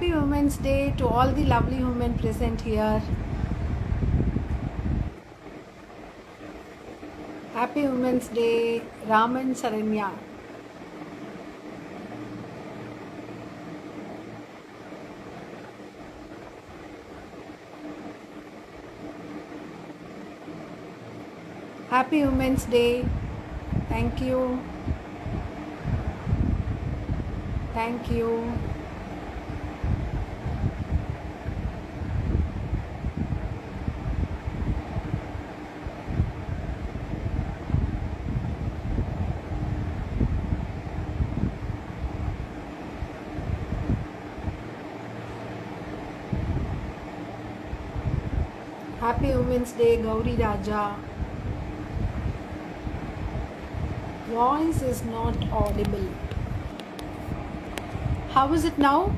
Happy Women's Day to all the lovely women present here. Happy Women's Day, Raman Saranya. Happy Women's Day. Thank you. Thank you. Happy Women's Day, Gauri Raja. Voice is not audible. How is it now?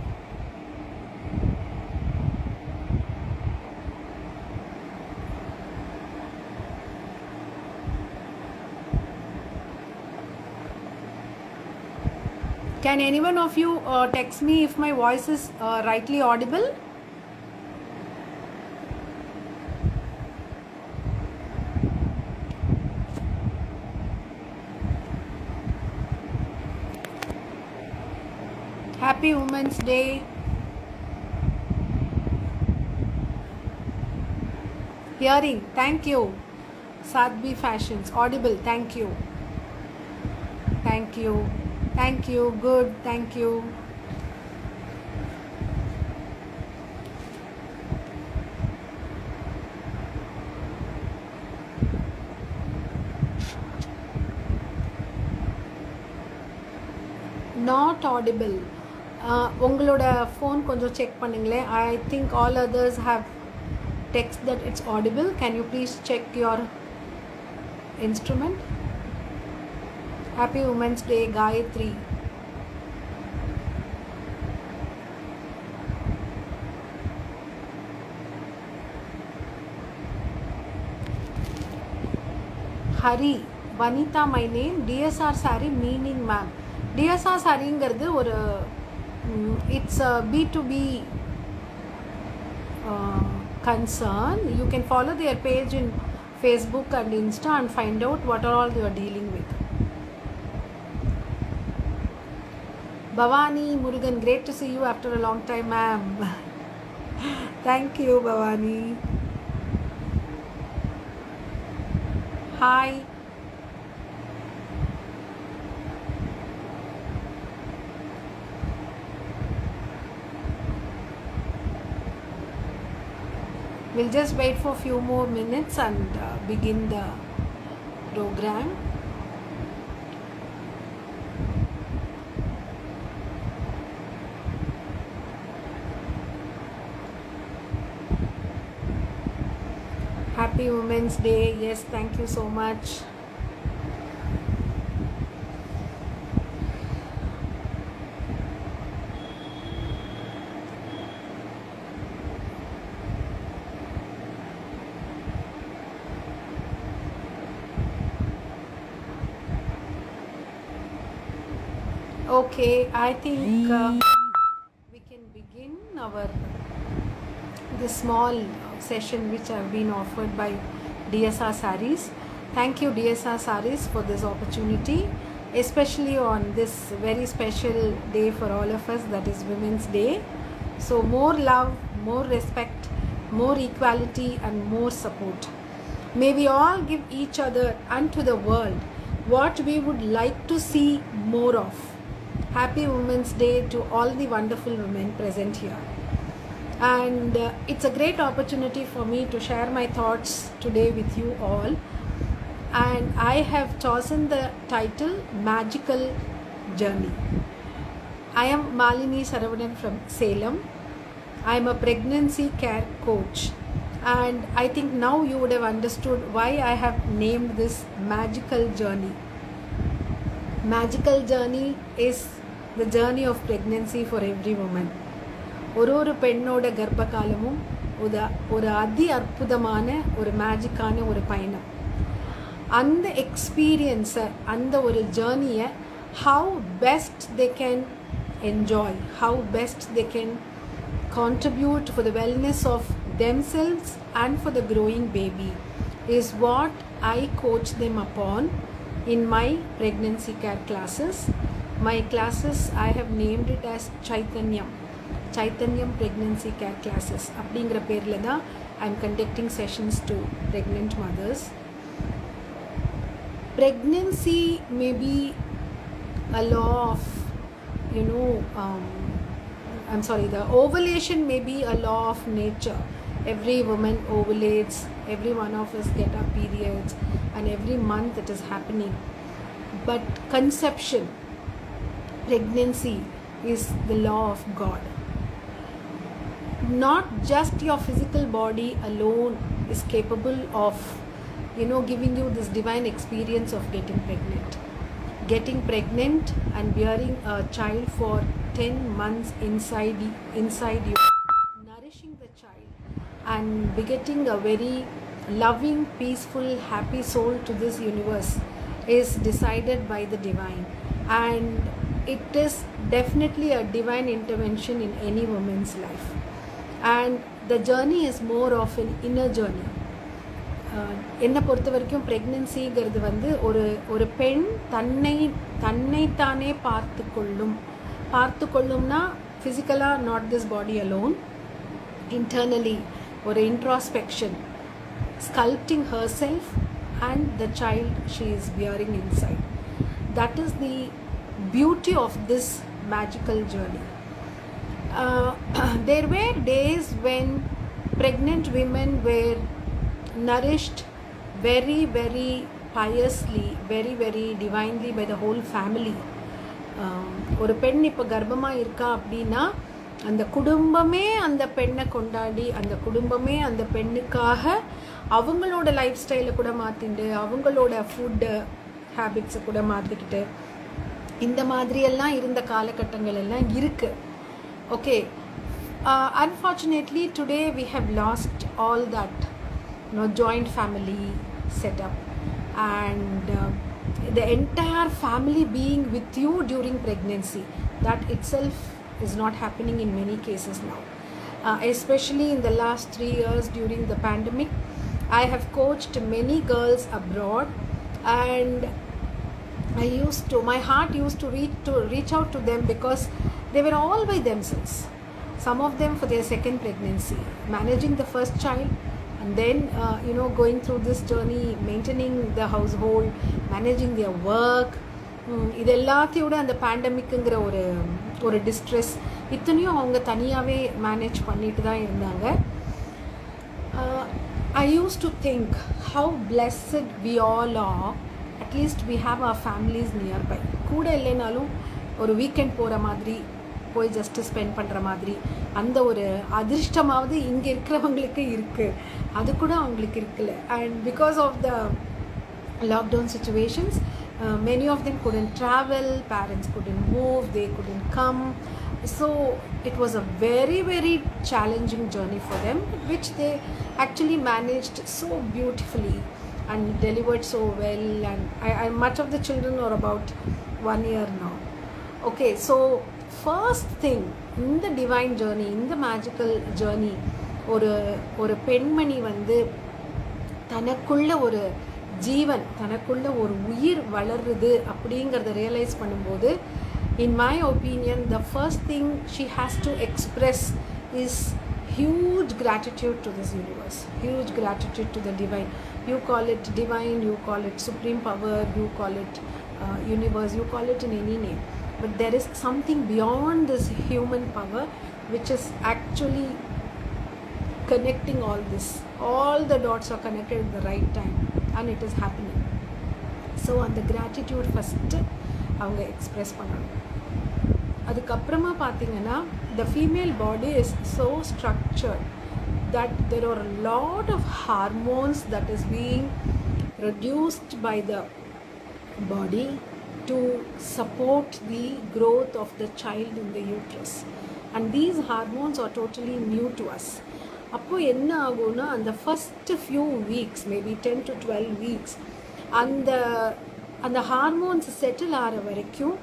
Can anyone of you text me if my voice is rightly audible? Happy Women's Day. Hearing, thank you. Sadhvi Fashions, audible, thank you. Thank you. Thank you, good, thank you. Not audible. உங்களோட phone கொஞ்சம் check பண்ணுங்களேன். I think all others have text that it's audible. Can you please check your instrument? Happy Women's Day, Gayatri. Hari, Vanita my name. DSR saree meaning ma'am. DSR சாரிங்கிறது ஒரு it's a B2B concern. You can follow their page in Facebook and Insta and find out what all they are dealing with. Bhavani Murugan, great to see you after a long time, ma'am. Thank you, Bhavani. Hi. We'll just wait for a few more minutes and begin the program. Happy Women's Day. Yes, thank you so much. Okay, I think we can begin this small session which have been offered by DSR Sarees. Thank you DSR Sarees for this opportunity, especially on this very special day for all of us, that is Women's Day. So more love, more respect, more equality and more support. May we all give each other and to the world what we would like to see more of. Happy Women's Day to all the wonderful women present here. And it's a great opportunity for me to share my thoughts today with you all. And I have chosen the title Magical Journey. I am Malini Saravanan from Salem. I am a pregnancy care coach. And I think now you would have understood why I have named this Magical Journey. Magical Journey is the journey of pregnancy for every woman. ஒரு பெண்ணோட கர்ப்ப காலமும் ஒரு அதி அற்புதமான ஒரு மேஜிக்கான ஒரு பயணம். அந்த எக்ஸ்பீரியன்ஸை, அந்த ஒரு ஜேர்னியை how best they can enjoy, how best they can contribute for the wellness of themselves and for the growing baby is what I coach them upon in my pregnancy care classes. My classes, I have named it as Chaitanyam Pregnancy Care Classes. அப்படிங்கிற பேர்ல தான் I'm conducting sessions to pregnant mothers. Pregnancy may be a law of, the ovulation may be a law of nature. Every woman ovulates, every one of us get our periods, and every month it is happening. But conception, pregnancy, is the law of God. Not just your physical body alone is capable of giving you this divine experience of getting pregnant and bearing a child for 10 months inside you, nourishing the child and begetting a very loving, peaceful, happy soul to this universe is decided by the divine, and it is definitely a divine intervention in any woman's life. And the journey is more of an inner journey. என்னை பொறுத்த வரைக்கும் ப்ரெக்னென்சிங்கிறது வந்து ஒரு பெண் தன்னைத்தானே பார்த்து கொள்ளும்னா ஃபிசிக்கலாக, not this body alone, internally ஒரு introspection, sculpting herself and the child she is bearing inside. That is the beauty of this magical journey. There were days when pregnant women were nourished very, very piously, very, very divinely by the whole family. ஒரு பெண் இப்போ கர்ப்பமாக இருக்கா அப்படின்னா அந்த குடும்பமே அந்த பெண்ணை கொண்டாடி, அந்த குடும்பமே அந்த பெண்ணுக்காக அவங்களோட லைஃப் ஸ்டைலை கூட மாற்றிட்டு, அவங்களோட ஃபுட்டு ஹேபிட்ஸை கூட மாற்றிக்கிட்டு, இந்த மாதிரியெல்லாம் இருந்த காலகட்டங்கள் எல்லாம் இருக்குது. Okay, unfortunately today we have lost all that joint family setup and the entire family being with you during pregnancy. That itself is not happening in many cases now. Especially in the last 3 years during the pandemic, I have coached many girls abroad, and my heart used to reach out to them because they were all by themselves. Some of them for their second pregnancy, managing the first child, and then going through this journey, maintaining the household, managing their work. இது எல்லாத்தையோட அந்த பேண்டமிக்குங்கிற ஒரு distress இத்தனையும் அவங்க தனியாகவே manage பண்ணிட்டு தான் இருந்தாங்க. I used to think how blessed we all are. At least we have our families nearby. கூட இல்லைனாலும் ஒரு வீக்கெண்ட் போகிற மாதிரி, போய் ஜஸ்ட்டு ஸ்பெண்ட் பண்ணுற மாதிரி அந்த ஒரு அதிர்ஷ்டமாவது இங்கே இருக்கிறவங்களுக்கு இருக்குது. அது கூட அவங்களுக்கு இருக்குல்ல. And because of the lockdown situations, many of them couldn't travel, parents couldn't move, they couldn't come. So it was a very, very challenging journey for them, which they actually managed so beautifully and delivered so well. And much of the children are about 1 year now. Okay, so first thing in the divine journey, in the magical journey, ஒரு பெண்மணி வந்து தனக்குள்ள ஒரு ஜீவன், தனக்குள்ள ஒரு உயிர் வளருது அப்படிங்கிறத ரியலைஸ் பண்ணும்போது, in my opinion, the first thing she has to express is huge gratitude to this universe, huge gratitude to the divine. You call it divine, you call it supreme power, you call it universe, you call it in any name, but there is something beyond this human power which is actually connecting all this. All the dots are connected at the right time and it is happening. So அந்த gratitude first அவங்க express பண்ணணும். அதுக்கப்புறமா பார்த்தீங்கன்னா, the female body is so structured that there are a lot of hormones that is being produced by the body to support the growth of the child in the uterus, and these hormones are totally new to us. அப்போ என்ன ஆகும்னா, அந்த first few weeks, maybe 10 to 12 weeks, அந்த hormones settle ஆகிற வரைக்கும்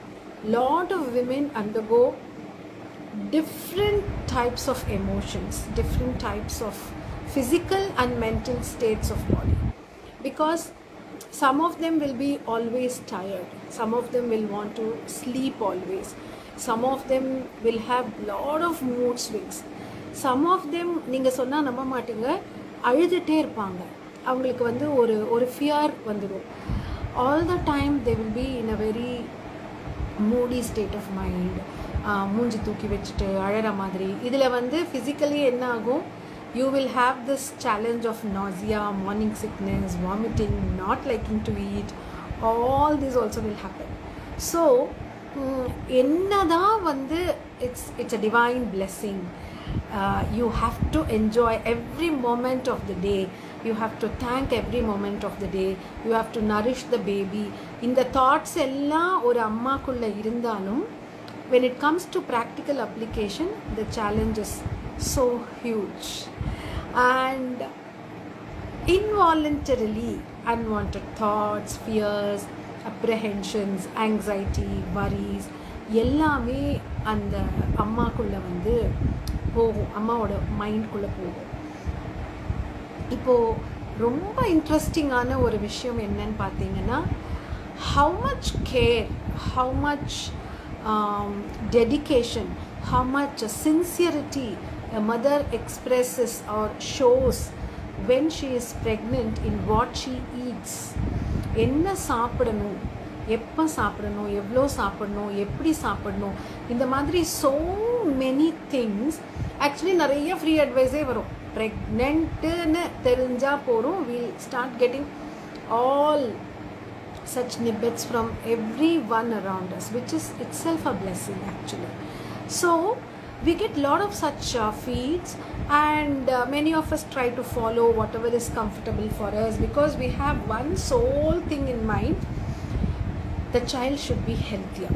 lot of women undergo different types of emotions, different types of physical and mental states of body, because some of them will be always tired, some of them will want to sleep always, some of them will have lot of mood swings, some of them நீங்க சொன்னா நம்ப மாட்டீங்க அழுதுட்டே இருப்பாங்க, அவங்களுக்கு வந்து ஒரு fear வந்துடும். all the time they will be in a very moody state of mind, மூஞ்சி தூக்கி வச்சுட்டு அழற மாதிரி. இதில் வந்து ஃபிசிக்கலி என்ன ஆகும், you will have this challenge of nausea, morning sickness, vomiting, not liking to eat, all this also will happen. So என்னதான் வந்து it's a divine blessing. You have to enjoy every moment of the day, you have to thank every moment of the day, you have to nourish the baby. இந்த thoughts எல்லாம் ஒரு அம்மாக்குள்ள இருந்தாலும் when it comes to practical application, the challenge is so huge. And involuntarily unwanted thoughts, fears, apprehensions, anxiety, worries எல்லாமே அந்த அம்மாக்குள்ள வந்து போகும், அம்மாவோட மைண்ட்குள்ளே போகும். இப்போது ரொம்ப இன்ட்ரெஸ்டிங்கான ஒரு விஷயம் என்னன்னு பார்த்தீங்கன்னா, how much care, how much dedication, how much sincerity a mother expresses or shows when she is pregnant in what she eats. என்ன சாப்பிடணும், எப்போ சாப்பிடணும், எவ்வளோ சாப்பிடணும், எப்படி சாப்பிடணும், இந்த மாதிரி so many things. ஆக்சுவலி நிறைய ஃப்ரீ அட்வைஸே வரும். ப்ரெக்னென்ட்டுன்னு தெரிஞ்சால் போகிறோம், we'll start getting all such snippets from everyone around us, which is itself a blessing actually. So we get a lot of such feeds, and many of us try to follow whatever is comfortable for us, because we have one sole thing in mind, the child should be healthier.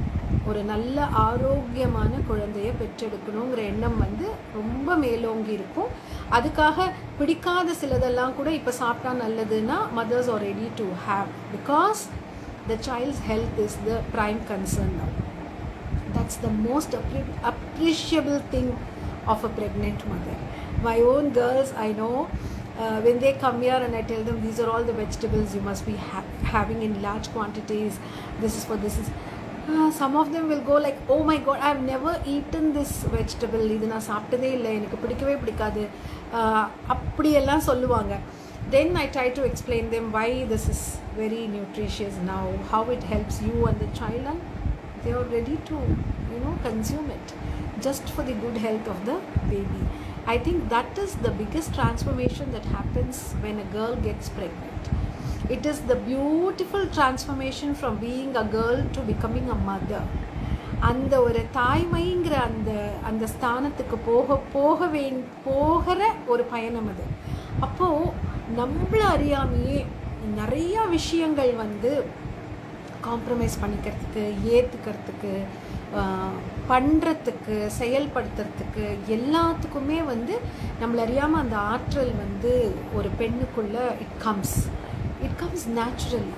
ஒரு நல்ல ஆரோக்கியமான குழந்தையை பெற்றெடுக்கணுங்கிற எண்ணம் வந்து ரொம்ப மேலோங்கி இருக்கும். அதுக்காக பிடிக்காத சிலதெல்லாம் கூட இப்போ சாப்பிட்டா நல்லதுன்னா mothers are ready to have, because the child's health is the prime concern now. That's the most appreciable thing of a pregnant mother. My own girls, I know, when they come here and I tell them these are all the vegetables you must be having in large quantities, this is for this is some of them will go like, oh my god, I have never eaten this vegetable, idu na saaptade illa, enakku pidikave pidikadu, அப்படியெல்லாம் சொல்லுவாங்க. Then I try to explain them why this is very nutritious now, how it helps you and the child, and they are ready to consume it just for the good health of the baby. I think that is the biggest transformation that happens when a girl gets pregnant. It is the beautiful transformation from being a girl to becoming a mother. அந்த ஒரு தாய்மைங்கிற அந்த ஸ்தானத்துக்கு போகிற ஒரு பயணம் அது. அப்போது நம்மளை அறியாமையே நிறையா விஷயங்கள் வந்து காம்ப்ரமைஸ் பண்ணிக்கிறதுக்கு, ஏற்றுக்கிறதுக்கு, பண்ணுறதுக்கு, செயல்படுத்துறதுக்கு எல்லாத்துக்குமே வந்து நம்மளை அறியாமல் அந்த ஆற்றல் வந்து ஒரு பெண்ணுக்குள்ளே it comes naturally.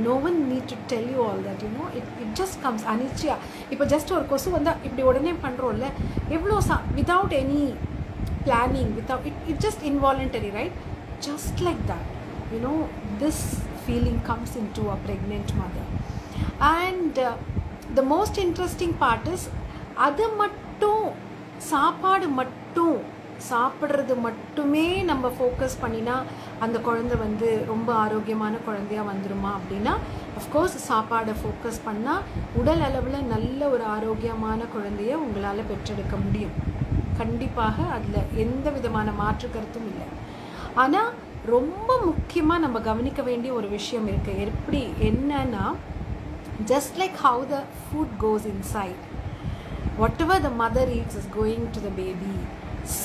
No one need to tell you all that, it just comes அனிச்சையா. இப்போ ஜஸ்ட் ஒரு கொசு வந்தால் இப்படி உடனே பண்ணுறோம்ல, எவ்வளோ without any planning, without it just involuntary, right? Just like that, this feeling comes into a pregnant mother. And the most interesting part is, அது மட்டும் சாப்பாடு மட்டும் சாப்பிட்றது மட்டுமே நம்ம ஃபோக்கஸ் பண்ணினா அந்த குழந்தை வந்து ரொம்ப ஆரோக்கியமான குழந்தையாக வந்துடுமா அப்படின்னா, அஃப்கோர்ஸ் சாப்பாடை ஃபோக்கஸ் பண்ணால் உடல் அளவில் நல்ல ஒரு ஆரோக்கியமான குழந்தைய உங்களால் பெற்றெடுக்க முடியும். கண்டிப்பாக அதில் எந்த விதமான மாற்று கருத்தும் இல்லை. ஆனால் ரொம்ப முக்கியமாக நம்ம கவனிக்க வேண்டிய ஒரு விஷயம் இருக்குது. எப்படி என்னன்னா, just like how the food goes inside, whatever the mother eats is going to the baby.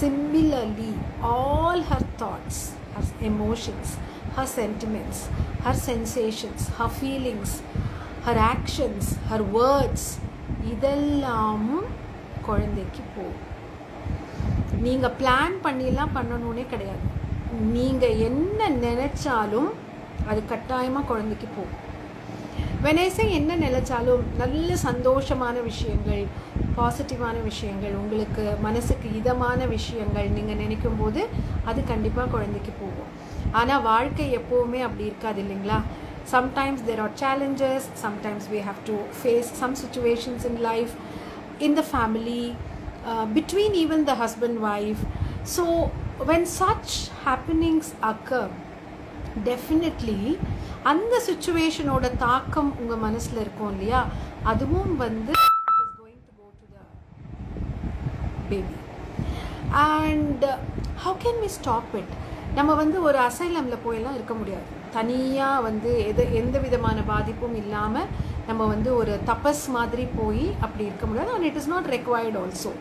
Similarly, all her thoughts, her emotions, her sentiments, her sensations, her feelings, her actions, her words, இதெல்லாம் குழந்தைக்கு போகும். நீங்கள் plan பண்ணிலாம் பண்ணணுன்னே கிடையாது. நீங்கள் என்ன நினைச்சாலும் அது கட்டாயமாக குழந்தைக்கு போகும். when I say என்ன நினைச்சாலும் நல்ல சந்தோஷமான விஷயங்கள், பாசிட்டிவான விஷயங்கள், உங்களுக்கு மனசுக்கு இதமான விஷயங்கள் நீங்கள் நினைக்கும் போது அது கண்டிப்பாக குழந்தைக்கு போகும். ஆனால் வாழ்க்கை எப்போவுமே அப்படி இருக்காது இல்லைங்களா? Sometimes there are challenges, sometimes we have to face some situations in life, in the family, between even the husband-wife. So when such happenings occur, definitely அந்த சுச்சுவேஷனோட தாக்கம் உங்கள் மனசில் இருக்கும் இல்லையா, அதுவும் வந்து it is going to go to the baby. And how can we stop it? நம்ம வந்து ஒரு அசைலமில் போயெல்லாம் இருக்க முடியாது. தனியாக வந்து எந்த விதமான பாதிப்பும் இல்லாமல் நம்ம வந்து ஒரு தபஸ் மாதிரி போய் அப்படி இருக்க முடியாது. and it is not required also.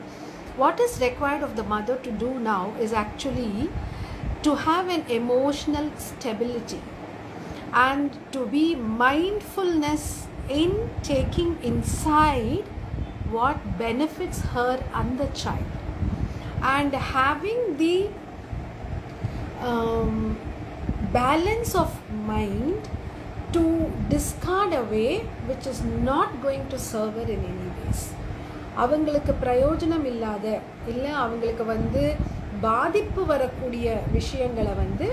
What is required of the mother to do now is actually to have an emotional stability and to be mindfulness in taking inside what benefits her and the child, and having the balance of mind to discard away which is not going to serve her in any ways. அவங்களுக்கு பிரயோஜனம் இல்லாத இல்லை அவங்களுக்கு வந்து பாதிப்பு வரக்கூடிய விஷயங்களை வந்து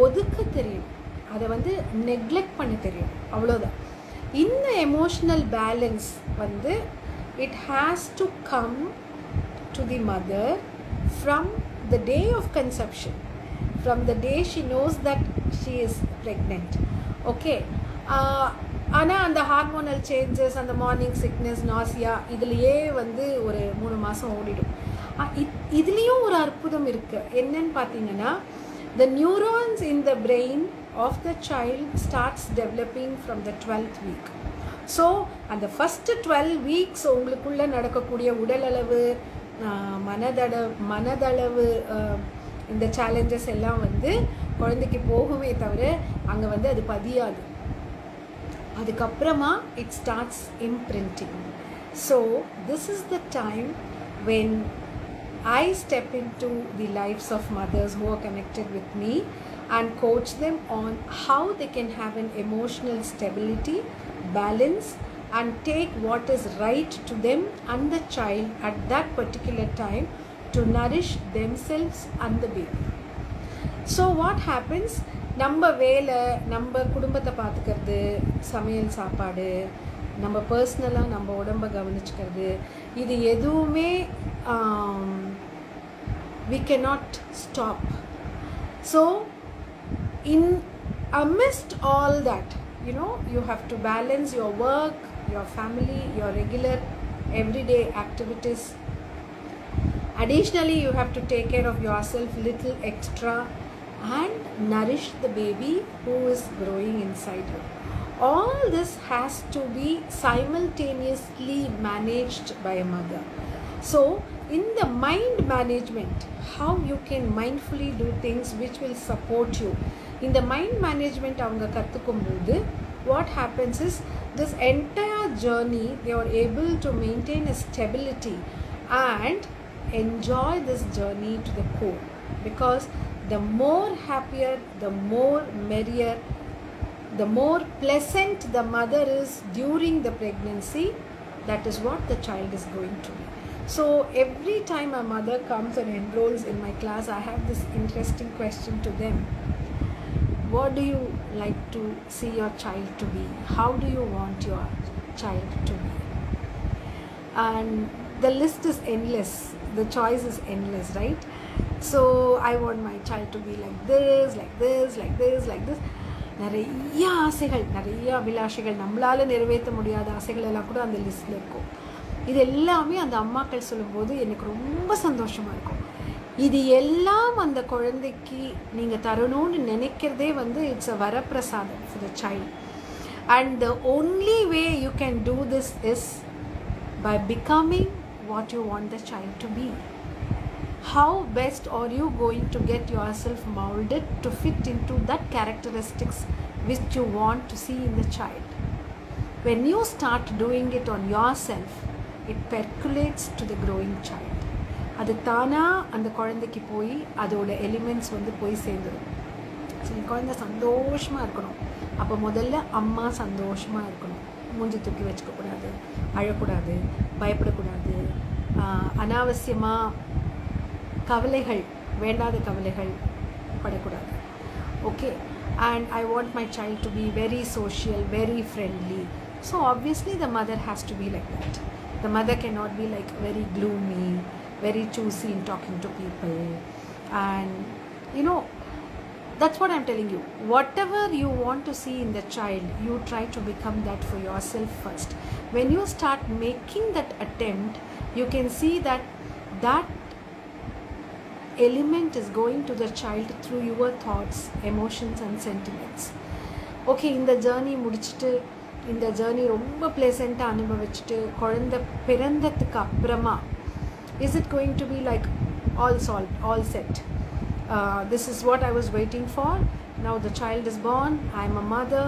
ஒதுக்க தெரியும், அதை வந்து நெக்லெக்ட் பண்ண தெரியும், அவ்வளோதான். இந்த எமோஷ்னல் பேலன்ஸ் வந்து it has to come to the mother from the day of conception, from the day she knows that she is pregnant. Okay, ஆனால் அந்த ஹார்மோனல் சேஞ்சஸ், அந்த மார்னிங் சிக்னஸ், நாசியா, இதுலேயே வந்து ஒரு 3 மாதம் ஓடிடும். இதுலேயும் ஒரு அற்புதம் இருக்குது. என்னன்னு பார்த்தீங்கன்னா, the neurons in the brain of the child starts developing from the 12th week. So அந்த ஃபஸ்ட்டு 12 weeks உங்களுக்குள்ளே நடக்கக்கூடிய உடலளவு, மனதளவு இந்த சேலஞ்சஸ் எல்லாம் வந்து குழந்தைக்கு போகுமே தவிர அங்கே வந்து அது பதியாது. அதுக்கப்புறமா it starts imprinting. So this is the time when I step into the lives of mothers who are connected with me and coach them on how they can have an emotional stability, balance, and take what is right to them and the child at that particular time to nourish themselves and the baby. So what happens, நம்ம வேலை, நம்ம குடும்பத்தை பார்த்துக்கிறது, சமையல் சாப்பாடு, நம்ம பர்சனலாக நம்ம உடம்பை கவனிச்சுக்கிறது, இது எதுவுமே we cannot stop. So in amidst all that, you know, you have to balance your work, your family, your regular everyday activities. Additionally, you have to take care of yourself little extra and nourish the baby who is growing inside you. All this has to be simultaneously managed by a mother. So in the mind management, how you can mindfully do things which will support you. In the mind management avanga kattukumbodhu, what happens is this entire journey they are able to maintain a stability and enjoy this journey to the core, because the more happier, the more merrier, the more pleasant the mother is during the pregnancy, that is what the child is going to be. So every time a mother comes and enrolls in my class, I have this interesting question to them. What do you like to see your child to be? How do you want your child to be? And the list is endless, the choice is endless, right? So I want my child to be like this, like this, like this, like this. நிறைய ஆசைகள், நிறைய அபிலாஷைகள், நம்மளால் நிறைவேற்ற முடியாத ஆசைகள் எல்லாம் கூட அந்த லிஸ்ட்டில் இருக்கும். இது எல்லாமே அந்த அம்மாக்கள் சொல்லும்போது எனக்கு ரொம்ப சந்தோஷமாக இருக்கும். இது எல்லாம் அந்த குழந்தைக்கு நீங்கள் தரணும்னு நினைக்கிறதே வந்து இட்ஸ் அ வரப்பிரசாதம் for the child. And the only way you can do this is by becoming what you want the child to be. How best are you going to get yourself molded to fit into that characteristics which you want to see in the child? When you start doing it on yourself, it percolates to the growing child. அது தானா அந்த குழந்தைக்கு போய் அதோட elements வந்து போய் சேர்ந்துடும். சரி, குழந்தை சந்தோஷமாக இருக்கணும், அப்போ முதல்ல அம்மா சந்தோஷமாக இருக்கணும். மூஞ்சி தூக்கி வச்சுக்கக்கூடாது, அழக்கூடாது, பயப்படக்கூடாது, அனாவசியமாக கவலைகள், வேண்டாத கவலைகள் படக்கூடாது. Okay, and I want my child to be very social, very friendly. So obviously the mother has to be like that. The mother cannot be like very gloomy, very choosy in talking to people. And you know, that's what I'm telling you. Whatever you want to see in the child, you try to become that for yourself first. When you start making that attempt, you can see that that element is going to the child through your thoughts, emotions and sentiments. Okay, இந்த journey முடிச்சுட்டு, இந்த journey ரொம்ப ப்ளசண்ட்டாக அனுபவிச்சுட்டு குழந்தை பிறந்ததுக்கு அப்புறமா is it going to be like all solved, all set? This is what I was waiting for. Now the child is born, I'm a mother,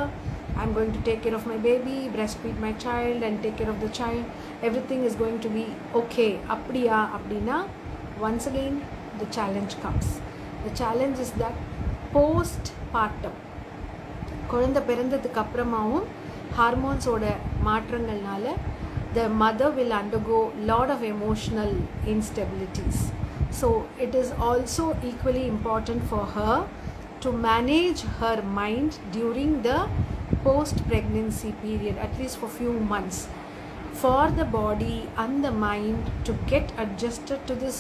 I'm going to take care of my baby, breastfeed my child and take care of the child. Everything is going to be okay. அப்படியா அப்படின்னா once again the challenge comes. The challenge is that postpartum, குழந்தை பிறந்ததுக்கு அப்புறமாவும் ஹார்மோன்ஸோட மாற்றங்கள்னால the mother will undergo lot of emotional instabilities. So it is also equally important for her to manage her mind during the post pregnancy period, at least for few months, for the body and the mind to get adjusted to this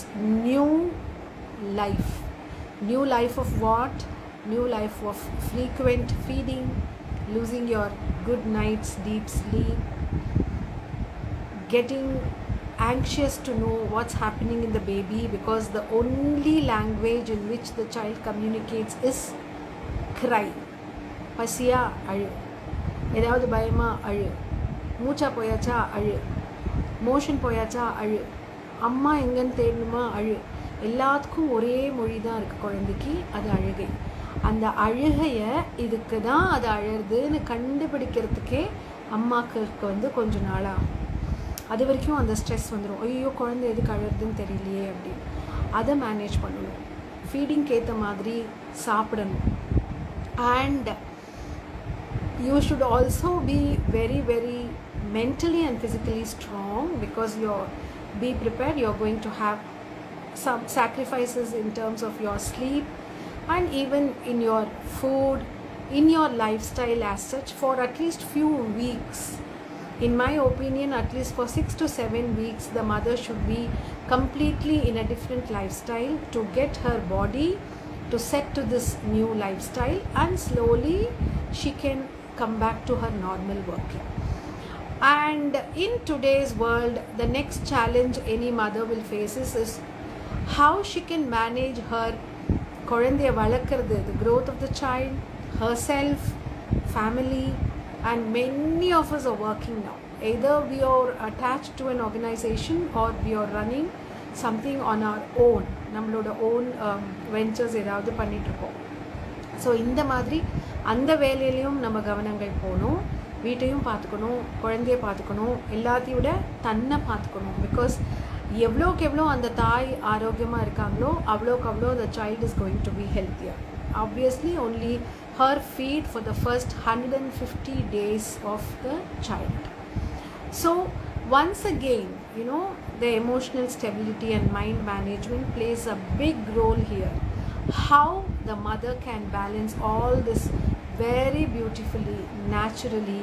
new life. New life of what? New life of frequent feeding, losing your good night's deep sleep, getting anxious to know what's happening in the baby, because the only language in which the child communicates is cry. பசியா அழு, ஏதாவது பயமா அழு, மூச்சா போயாச்சா அழு, motion போயாச்சா அழு, அம்மா எங்கன்னு தேடணுமா அழு. எல்லாத்துக்கும் ஒரே மொழி தான் இருக்குது குழந்தைக்கு, அது அழுகை. அந்த அழுகையை இதுக்கு தான் அது அழகுதுன்னு கண்டுபிடிக்கிறதுக்கே அம்மாக்களுக்கு வந்து கொஞ்சம் நாளாக, அது வரைக்கும் அந்த ஸ்ட்ரெஸ் வந்துடும். ஐயோ குழந்தை எதுக்கு அழுகுதுன்னு தெரியலையே அப்படின்னு. அதை மேனேஜ் பண்ணணும். ஃபீடிங்க்கு ஏற்ற மாதிரி சாப்பிடணும். And you should also be very very mentally and physically strong, because be prepared, you're going to have some sacrifices in terms of your sleep and even in your food, in your lifestyle as such, for at least few weeks. In my opinion, at least for 6 to 7 weeks the mother should be completely in a different lifestyle to get her body to set to this new lifestyle, and slowly she can come back to her normal working. And in today's world, the next challenge any mother will face is how she can manage her குழந்தைய வளர்க்குறது, the growth of the child, herself, family, and many of us are working now. Either we are attached to an organization or we are running something on our own, நம்மளோட own ventures ஏதாவது பண்ணிகிட்ருக்கோம். So இந்த மாதிரி அந்த வேலையிலையும் நம்ம கவனங்கள் போகணும். வீட்டையும் பார்த்துக்கணும், குழந்தைய பார்த்துக்கணும், எல்லாத்தையும் விட தன்னை பார்த்துக்கணும். பிகாஸ் எவ்வளோக்கு எவ்வளோ அந்த தாய் ஆரோக்கியமாக இருக்காங்களோ அவ்வளோக்கு அவ்வளோ the child is going to be healthier. Obviously only her feed for the first 150 days of the child. So once again, you know, the emotional stability and mind management plays a big role here. How the mother can balance all this very beautifully, naturally,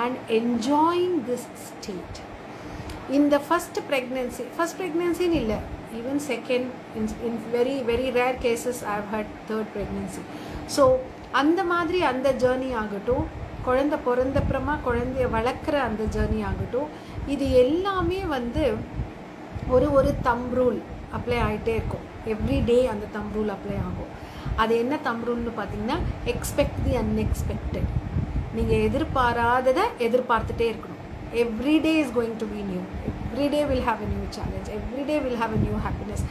and enjoying this state. In the first pregnancy illa, even second, in very very rare cases I have had third pregnancy. So அந்த மாதிரி அந்த journey ஆகட்டும், குழந்தை பிறந்தப்புறமா குழந்தைய வளர்க்குற அந்த journey ஆகட்டும், இது எல்லாமே வந்து ஒரு தம் ரூல் அப்ளை ஆகிட்டே இருக்கும். எவ்ரிடே அந்த தம் ரூல் அப்ளை ஆகும். அது என்ன தம் ரூல்னு பார்த்தீங்கன்னா, எக்ஸ்பெக்ட் தி அன்எக்ஸ்பெக்டட். நீங்கள் எதிர்பாராததை எதிர்பார்த்துட்டே இருக்கணும். Every day is going to be new. Every day will have a new challenge. Every day will have a new happiness.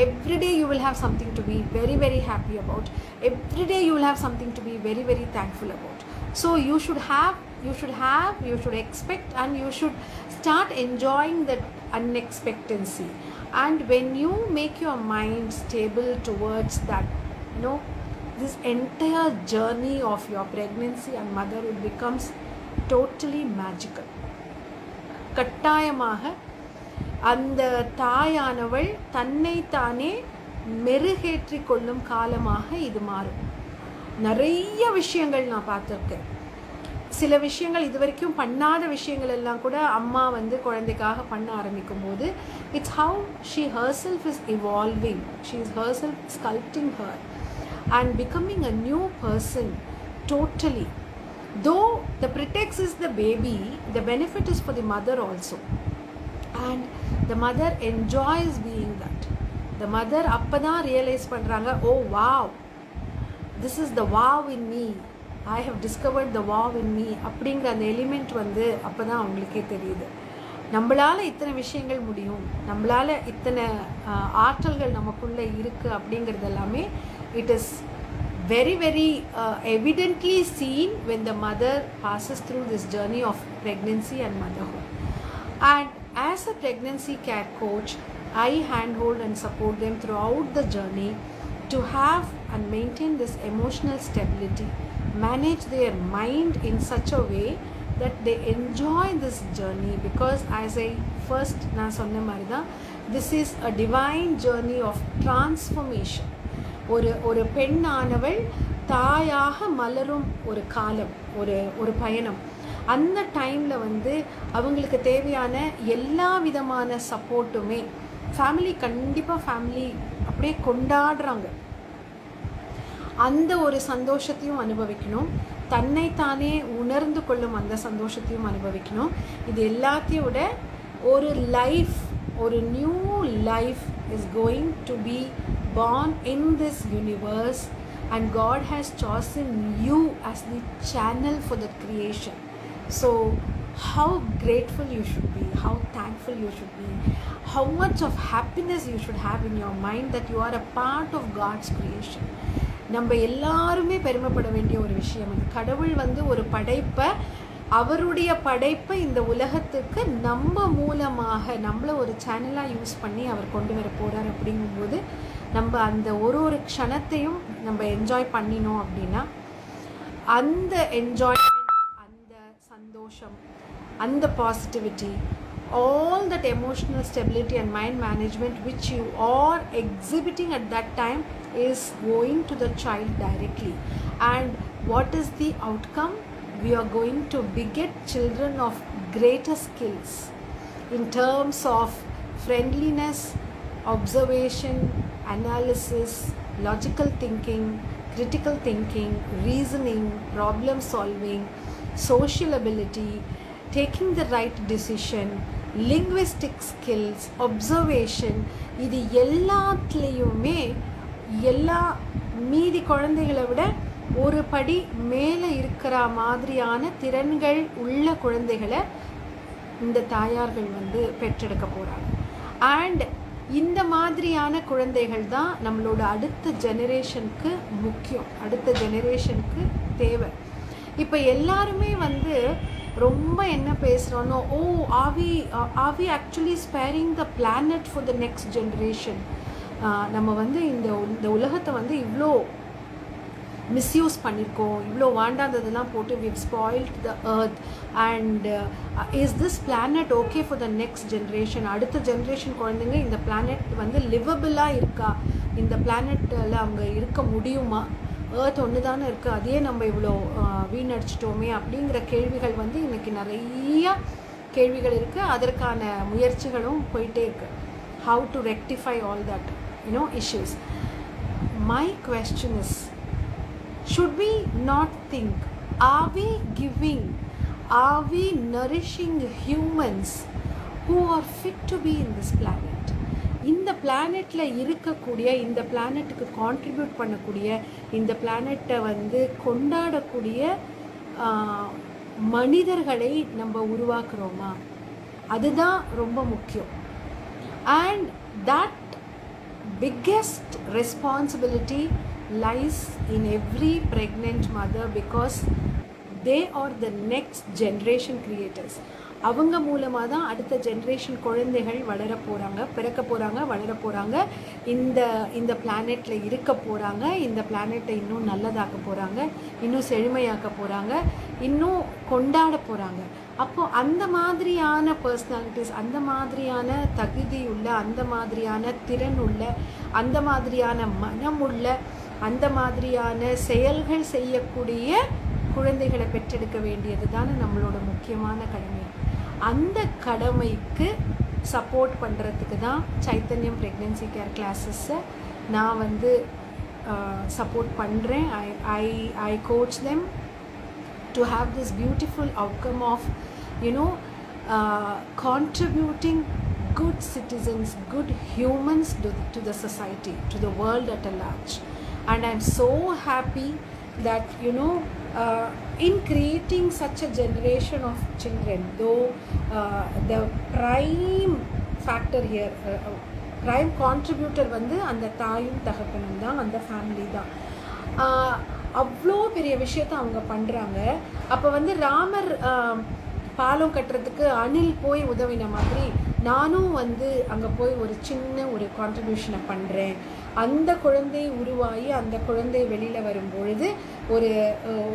Every day you will have something to be very very happy about. Every day you will have something to be very very thankful about. So you should expect, and you should start enjoying that unexpectancy. And when you make your mind stable towards that, you know, this entire journey of your pregnancy and motherhood becomes totally magical. கட்டாயமாக அந்த தாயானவள் தன்னைத்தானே மெருகேற்றி கொள்ளும் காலமாக இது மாறும். நிறைய விஷயங்கள் நான் பார்த்துருக்கேன். சில விஷயங்கள் இது வரைக்கும் பண்ணாத விஷயங்கள் எல்லாம் கூட அம்மா வந்து குழந்தைக்காக பண்ண ஆரம்பிக்கும் போது it's how she herself is evolving, she is herself sculpting her and becoming a new person totally. Though the pretext is the baby, the benefit is for the mother also, and the mother enjoys being that. The mother appada realize பண்றாங்க, oh wow, this is the wow in me, I have discovered the wow in me அப்படிங்கிற அந்த element வந்து அப்பதான் அவங்களுக்கே தெரியுது. நம்மளால இத்தனை விஷயங்கள் முடியும், நம்மளால இத்தனை ஆற்றல்கள் நமக்குள்ள இருக்கு அப்படிங்கிறது எல்லாமே it is very very evidently seen when the mother passes through this journey of pregnancy and motherhood. And as a pregnancy care coach, I handhold and support them throughout the journey to have and maintain this emotional stability, manage their mind in such a way that they enjoy this journey, because as I first na sonna marida, this is a divine journey of transformation. ஒரு பெண்ணானவள் தாயாக மலரும் ஒரு காலம், ஒரு பயணம். அந்த டைமில் வந்து அவங்களுக்கு தேவையான எல்லா விதமான சப்போர்ட்டுமே ஃபேமிலி, கண்டிப்பாக ஃபேமிலி அப்படியே கொண்டாடுறாங்க. அந்த ஒரு சந்தோஷத்தையும் அனுபவிக்கணும், தன்னைத்தானே உணர்ந்து கொள்ளும் அந்த சந்தோஷத்தையும் அனுபவிக்கணும். இது எல்லாத்தையும் விட ஒரு லைஃப், ஒரு new life is going to be born in this universe, and God has chosen you as the channel for the creation. So how grateful you should be, how thankful you should be, how much of happiness you should have in your mind that you are a part of God's creation. நம்ம எல்லாருமே பெருமைப்பட வேண்டிய ஒரு விஷயம். கடவுள் வந்து ஒரு படைப்பை, அவருடைய படைப்பை இந்த உலகத்துக்கு நம்ம மூலமாக நம்மளை ஒரு சேனலாக யூஸ் பண்ணி அவர் கொண்டு வர போகிறார். அப்படிங்கும்போது நம்ம அந்த ஒரு க்ஷணத்தையும் நம்ம என்ஜாய் பண்ணினோம் அப்படின்னா அந்த என்ஜாய்மெண்ட், அந்த சந்தோஷம், அந்த positivity, all that emotional stability and mind management which you are exhibiting at that time is going to the child directly. And what is the outcome? We are going to beget children of greater skills in terms of friendliness, observation, analysis, logical thinking, critical thinking, reasoning, problem solving, social ability, taking the right decision, linguistic skills, observation. இது எல்லாத்துலேயுமே எல்லா மீதி குழந்தைகளை விட ஒரு படி மேலே இருக்கிற மாதிரியான திறன்கள் உள்ள குழந்தைகளை இந்த தாயார்கள் வந்து பெற்றெடுக்க போகிறாங்க. அண்ட் இந்த மாதிரியான குழந்தைகள் தான் நம்மளோட அடுத்த ஜெனரேஷனுக்கு முக்கியம், அடுத்த ஜெனரேஷனுக்கு தேவை. இப்போ எல்லாருமே வந்து ரொம்ப என்ன பேசுகிறோன்னா, oh are we actually sparing the planet for the next generation. நம்ம வந்து இந்த உலகத்தை வந்து இவ்வளோ மிஸ்யூஸ் பண்ணியிருக்கோம், இவ்வளோ வாண்டாததெல்லாம் போட்டு we've spoiled the earth, and is this planet okay for the next generation? அடுத்த ஜென்ரேஷன் குழந்தைங்க இந்த பிளானட் வந்து லிவபிளாக இருக்கா, இந்த பிளானட்டில் அவங்க இருக்க முடியுமா, ஏர்த் ஒன்று தானே இருக்குது, அதே நம்ம இவ்வளோ வீணடிச்சிட்டோமே அப்படிங்கிற கேள்விகள் வந்து இன்றைக்கி நிறையா கேள்விகள் இருக்குது. அதற்கான முயற்சிகளும் போயிட்டே இருக்குது. how to rectify all that issues. My question is, should we not think, are we giving, are we nourishing humans who are fit to be in this planet? இந்த பிளானெட்டில் இருக்கக்கூடிய, இந்த பிளானெட்டுக்கு கான்ட்ரிபியூட் பண்ணக்கூடிய, இந்த பிளானெட்டை வந்து கொண்டாடக்கூடிய மனிதர்களை நம்ம உருவாக்குறோமா? அதுதான் ரொம்ப முக்கியம். And that biggest responsibility lies in every pregnant mother, because they are the next generation creators. அவங்க மூலமாக தான் அடுத்த ஜென்ரேஷன் குழந்தைகள் வளர போகிறாங்க, பிறக்க போகிறாங்க, வளர போகிறாங்க, இந்த பிளானெட்டில் இருக்க போகிறாங்க, இந்த பிளானெட்டை இன்னும் நல்லதாக்க போகிறாங்க, இன்னும் செழுமையாக்க போகிறாங்க. இன்னும் கொண்டாட போகிறாங்க. அப்போது அந்த மாதிரியான பர்சனாலிட்டிஸ், அந்த மாதிரியான தகுதியுள்ள, அந்த மாதிரியான திறனுள்ள, அந்த மாதிரியான மனமுள்ள, அந்த மாதிரியான செயல்கள் செய்யக்கூடிய குழந்தைகளை பெற்றெடுக்க வேண்டியது தானே நம்மளோட முக்கியமான கடமை. அந்த கடமைக்கு சப்போர்ட் பண்ணுறதுக்கு தான் சைத்தன்யம் ப்ரெக்னென்சி கேர் கிளாஸஸை நான் வந்து சப்போர்ட் பண்ணுறேன். I coach them to have this beautiful outcome of, contributing good citizens, good humans to the society, to the world at large. And I'm so happy that, in creating such a generation of children, though the prime factor here, prime contributor வந்து அந்த தாயும் தகப்பனும் தான், அந்த family தான். அவ்வளோ பெரிய விஷயத்தை அவங்க பண்ணுறாங்க. அப்போ வந்து ராமர் பாலம் கட்டுறதுக்கு அணில் போய் உதவின மாதிரி நானும் வந்து அங்கே போய் ஒரு சின்ன ஒரு கான்ட்ரிபியூஷனை பண்ணுறேன். அந்த குழந்தை உருவாகி அந்த குழந்தை வெளியில் வரும்பொழுது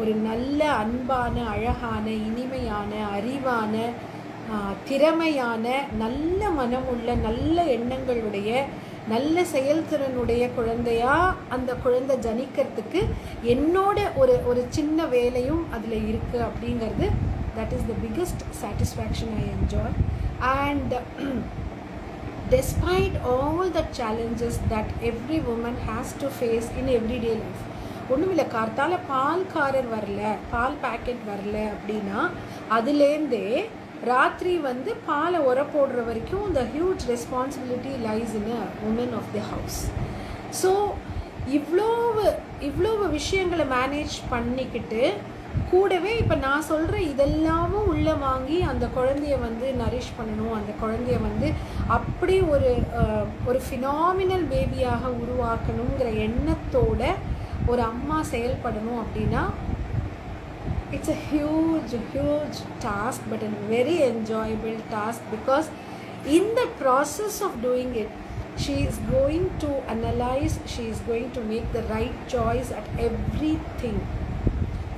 ஒரு நல்ல அன்பான, அழகான, இனிமையான, அறிவான, திறமையான, நல்ல மனமுள்ள, நல்ல எண்ணங்களுடைய, நல்ல செயல்திறனுடைய குழந்தையா அந்த குழந்தை ஜனிக்கிறதுக்கு என்னோட ஒரு சின்ன வேலையும் அதில் இருக்குது அப்படிங்கிறது, that is the biggest satisfaction I enjoy. And despite all the challenges that every woman has to face in everyday life, ஒன்றுமில்லை, கார்த்தால பால்காரர் வரல, பால் பேக்கெட் வரல அப்படின்னா அதுலேருந்தே ராத்திரி வந்து பாலை உர போடுற வரைக்கும் the huge responsibility lies in a woman of the house. So இவ்வளவு விஷயங்களை மேனேஜ் பண்ணிக்கிட்டு கூடவே இப்போ நான் சொல்கிற இதெல்லாமும் உள்ளே வாங்கி அந்த குழந்தைய வந்து நரிஷ் பண்ணணும், அந்த குழந்தைய வந்து அப்படி ஒரு ஃபினாமினல் பேபியாக உருவாக்கணுங்கிற எண்ணத்தோட ஒரு அம்மா செயல்படணும் அப்படின்னா it's a huge task, but a very enjoyable task, because in the process of doing it, she is going to analyze, she is going to make the right choice at everything,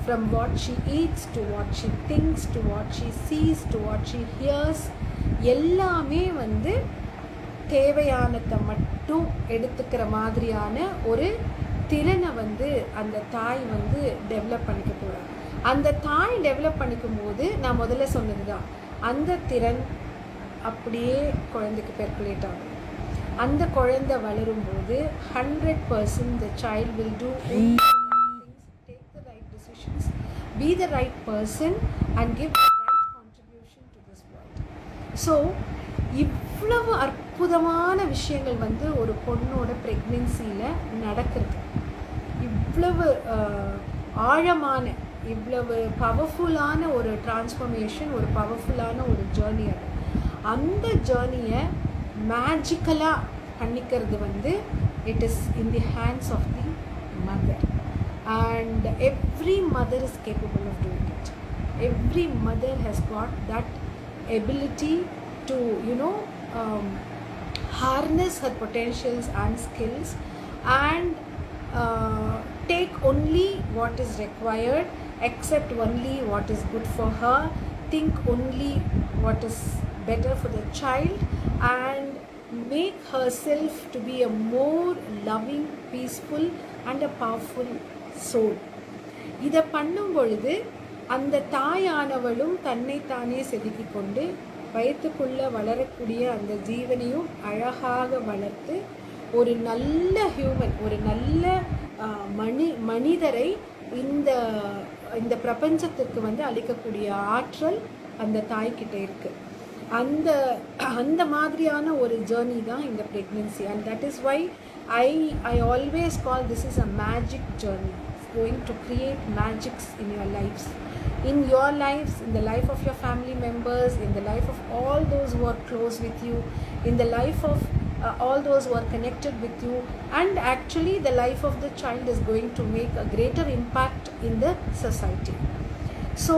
from what she eats to what she thinks to what she sees to what she hears. எல்லாமே வந்து தேவையானதை மட்டும் எடுத்துக்கிற மாதிரியான ஒரு திறனை வந்து அந்த தாய் வந்து டெவலப் பண்ணிக்க போகிறாங்க. அந்த தாய் டெவலப் பண்ணிக்கும் போது நான் முதல்ல சொன்னது தான், அந்த திறன் அப்படியே குழந்தைக்கு பெர்குலேட் ஆகும். அந்த குழந்தை வளரும்போது 100% the child will do things, take the right decisions, be the right person and give the right contribution to this world. So இவ்வளவு அற்புதமான விஷயங்கள் வந்து ஒரு பொண்ணோட ப்ரெக்னென்சியில் நடக்கிறது. இவ்வளவு ஆழமான, இவ்வளவு பவர்ஃபுல்லான ஒரு டிரான்ஸ்ஃபர்மேஷன், ஒரு பவர்ஃபுல்லான ஒரு ஜேர்னி. அந்த ஜேர்னியை மேஜிக்கலாக பண்ணிக்கிறது வந்து it is in the hands of the mother. And every mother is capable of doing it. Every mother has got that ability to harness her potentials and skills and take only what is required, accept only what is good for her, think only what is better for the child, and make herself to be a more loving, peaceful and a powerful soul. இதை பண்ணும் பொழுது அந்த தாயானவளும் தன்னைத்தானே செதுக்கிக் கொண்டு வயிற்றுக்குள்ளே வளரக்கூடிய அந்த ஜீவனையும் அழகாக வளர்த்து ஒரு நல்ல ஹியூமன், ஒரு நல்ல மனிதரை இந்த பிரபஞ்சத்துக்கு வந்து அளிக்கக்கூடிய ஆற்றல் அந்த தாய்கிட்ட இருக்குது. அந்த மாதிரியான ஒரு ஜேர்னி தான் இந்த pregnancy. And that is why I always call this is a magic journey. It's going to create magics in your lives. In your lives, in the life of your family members, in the life of all those who are close with you, in the life of all those who are connected with you, and actually the life of the child is going to make a greater impact in the society. So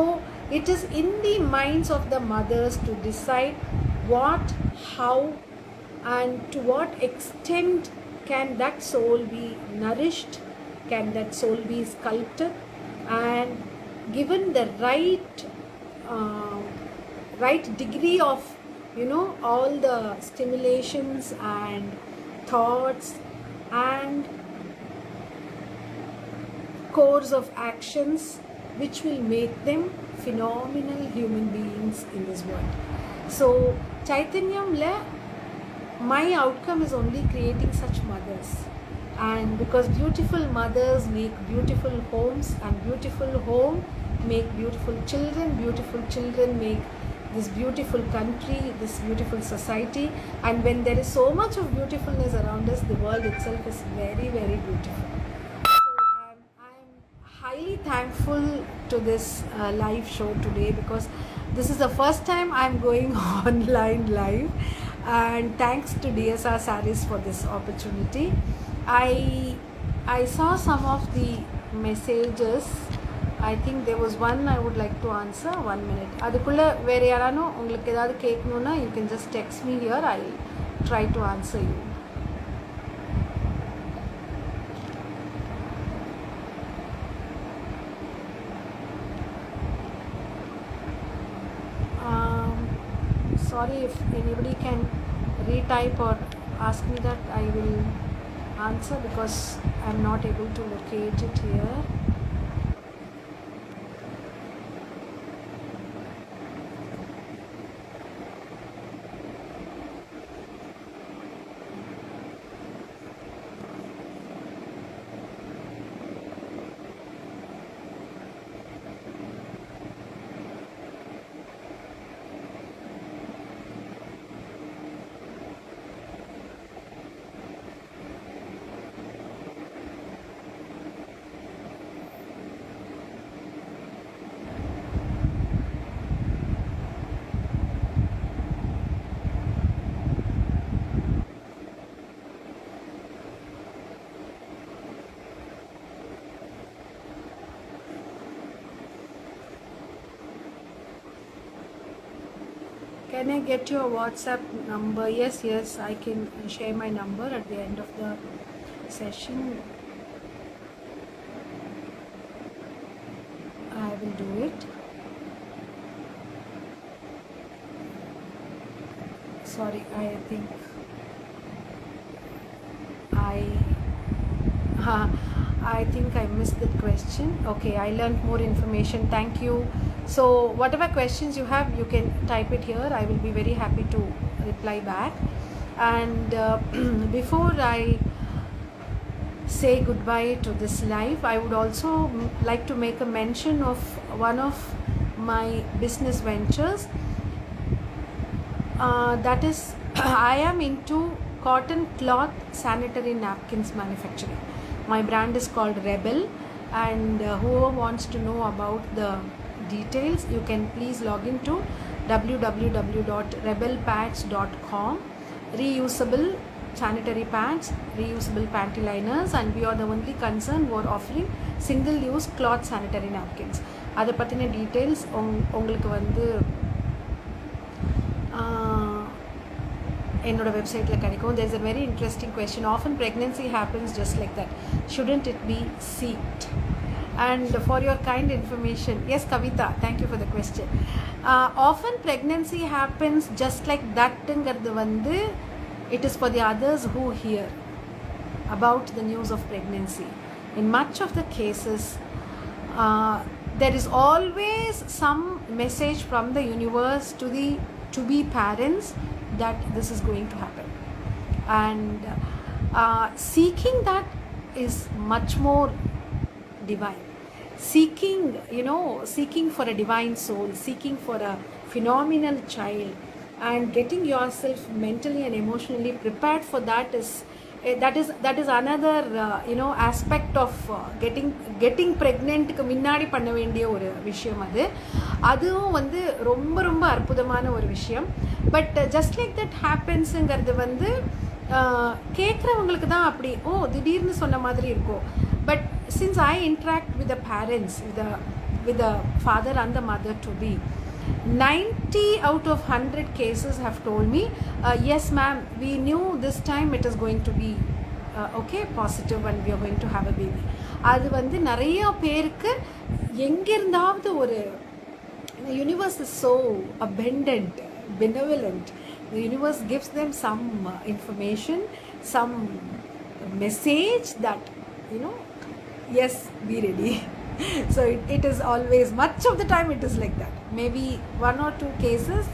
it is in the minds of the mothers to decide what, how and to what extent can that soul be nourished, can that soul be sculpted, and given the right degree of, you know, all the stimulations and thoughts and course of actions which will make them phenomenal human beings in this world. So Chaitanyamla, my outcome is only creating such mothers, and because beautiful mothers make beautiful homes, and beautiful home make beautiful children make this beautiful country, this beautiful society. And when there is so much of beautifulness around us, the world itself is very, very beautiful. So I'm highly thankful to this live show today, because this is the first time I'm going online live, and thanks to DSR Saris for this opportunity. I saw some of the messages. I think there was one I would like to answer. 1 minute. அதுக்குள்ள வேற யாரானோ உங்களுக்கு ஏதாவது கேட்கணும்னா you can just text me here. I'll try to answer you. Sorry if anybody can retype or ask me that, I will answer, because I'm not able to locate it here. Can I get your WhatsApp number? Yes, I can share my number at the end of the session. I will do it. Sorry, I think I missed that question. Okay, I learned more information. Thank you. So whatever questions you have, you can type it here. I will be very happy to reply back. And before I say goodbye to this live, I would also like to make a mention of one of my business ventures. That is, I am into cotton cloth sanitary napkins manufacturing. My brand is called Rebel, and whoever wants to know about the details, you can please log into www.rebelpads.com. Reusable sanitary pads, reusable panty liners, and we are the only concern who are offering single use cloth sanitary napkins. Adha pathina details ungalku vandu என்னோட வெப்சைட்டில் கிடைக்கும். There is a very interesting question. Often pregnancy happens just like that. Shouldn't it be seeked? And for your kind information, yes Kavita, thank you for the question. Often pregnancy happens just like that. It is for the others who hear about the news of pregnancy. In much of the cases, there is always some message from the universe to the to-be parents that this is going to happen, and seeking that is much more divine. Seeking for a divine soul, seeking for a phenomenal child, and getting yourself mentally and emotionally prepared for that is another aspect of getting pregnant க்கு முன்னாடி பண்ண வேண்டிய ஒரு விஷயம். அதுவும் வந்து ரொம்ப ரொம்ப அற்புதமான ஒரு விஷயம். பட் ஜஸ்ட் லைக் தட் ஹேப்பன்ஸுங்கிறது வந்து கேட்குறவங்களுக்கு தான் அப்படி திடீர்னு சொன்ன மாதிரி இருக்கும். But since I interact with the parents, with the father and the mother to be, 90 out of 100 cases have told me, yes ma'am, we knew this time it is going to be okay, positive, and we are going to have a baby. அது வந்து நிறைய பேருக்கு எங்கிருந்தாவது ஒரு the universe is so abundant, benevolent. The universe gives them some information, some message that, yes, be ready. So it is always, much of the time it is like that. Maybe one or two cases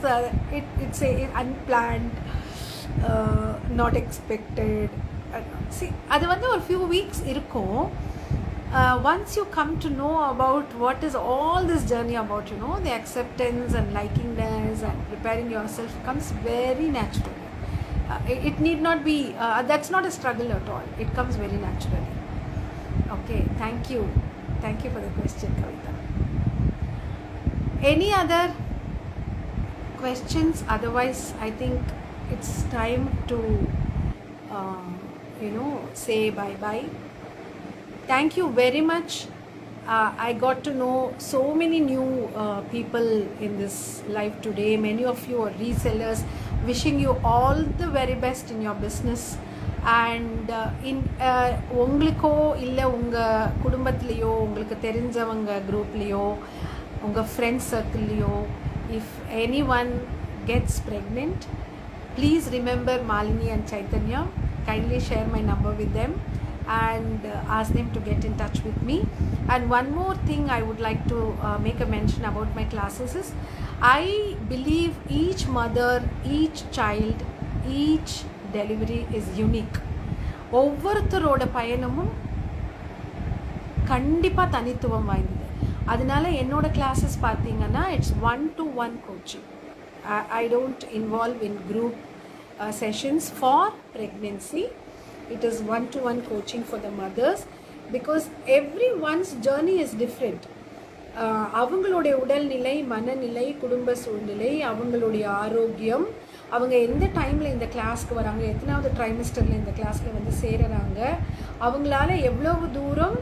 it's a unplanned, not expected. See, அது வந்து ஒரு few weeks இருக்கும். Once you come to know about what is all this journey about, the acceptance and likingness and preparing yourself comes very naturally. It need not be, that's not a struggle at all. It comes very naturally. Okay, thank you for the question, Kavita. Any other questions? Otherwise, I think it's time to say bye bye. Thank you very much. I got to know so many new people in this live today. Many of you are resellers. Wishing you all the very best in your business. And உங்களுக்கோ இல்லை உங்கள் குடும்பத்துலேயோ உங்களுக்கு தெரிஞ்சவங்க குரூப்லேயோ உங்கள் friends சர்க்கிள்லேயோ if anyone gets pregnant, please remember Malini and Chaitanya. Kindly share my number with them and ask them to get in touch with me. And one more thing I would like to make a mention about my classes is, I believe each mother, each child, each delivery is unique. ஒவ்வொருத்தரோட பயணமும் கண்டிப்பாக தனித்துவம் வாய்ந்தது. அதனால என்னோட classes பார்த்தீங்கன்னா it's 1-to-1 coaching. I don't involve in group sessions for pregnancy. It is 1-to-1 coaching for the mothers, because everyone's journey is different. அவங்களுடைய உடல்நிலை, மனநிலை, குடும்ப சூழ்நிலை, அவங்களுடைய ஆரோக்கியம், அவங்க எந்த டைமில் இந்த கிளாஸ்க்கு வராங்க, எத்தனாவது ட்ரைமஸ்டரில் இந்த கிளாஸில் வந்து சேருறாங்க, அவங்களால எவ்வளவு தூரம்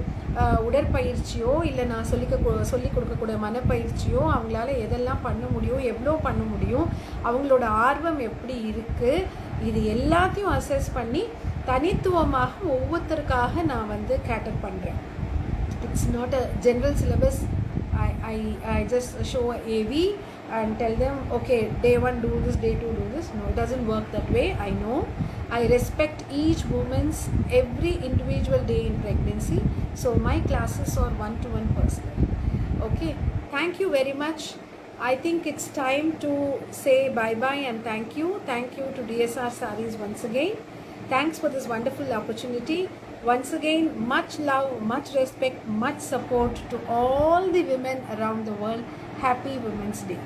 உடற்பயிற்சியோ இல்லை நான் சொல்லிக் கொடுக்கக்கூடிய மனப்பயிற்சியோ அவங்களால எதெல்லாம் பண்ண முடியும், எவ்வளோ பண்ண முடியும், அவங்களோட ஆர்வம் எப்படி இருக்குது, இது எல்லாத்தையும் அசஸ் பண்ணி தனித்துவமாக ஒவ்வொருத்தருக்காக நான் வந்து கேட்டர் பண்ணுறேன். It's not a general syllabus. I just show AV and tell them, okay, day 1 do this, day 2 do this. No, it doesn't work that way. I know. I respect each woman's every individual day in pregnancy. So my classes are 1-to-1 personal. Okay. Thank you very much. I think it's time to say bye-bye and thank you. Thank you to DSR Sarees once again. Thanks for this wonderful opportunity. Once again, much love, much respect, much support to all the women around the world. Happy Women's Day.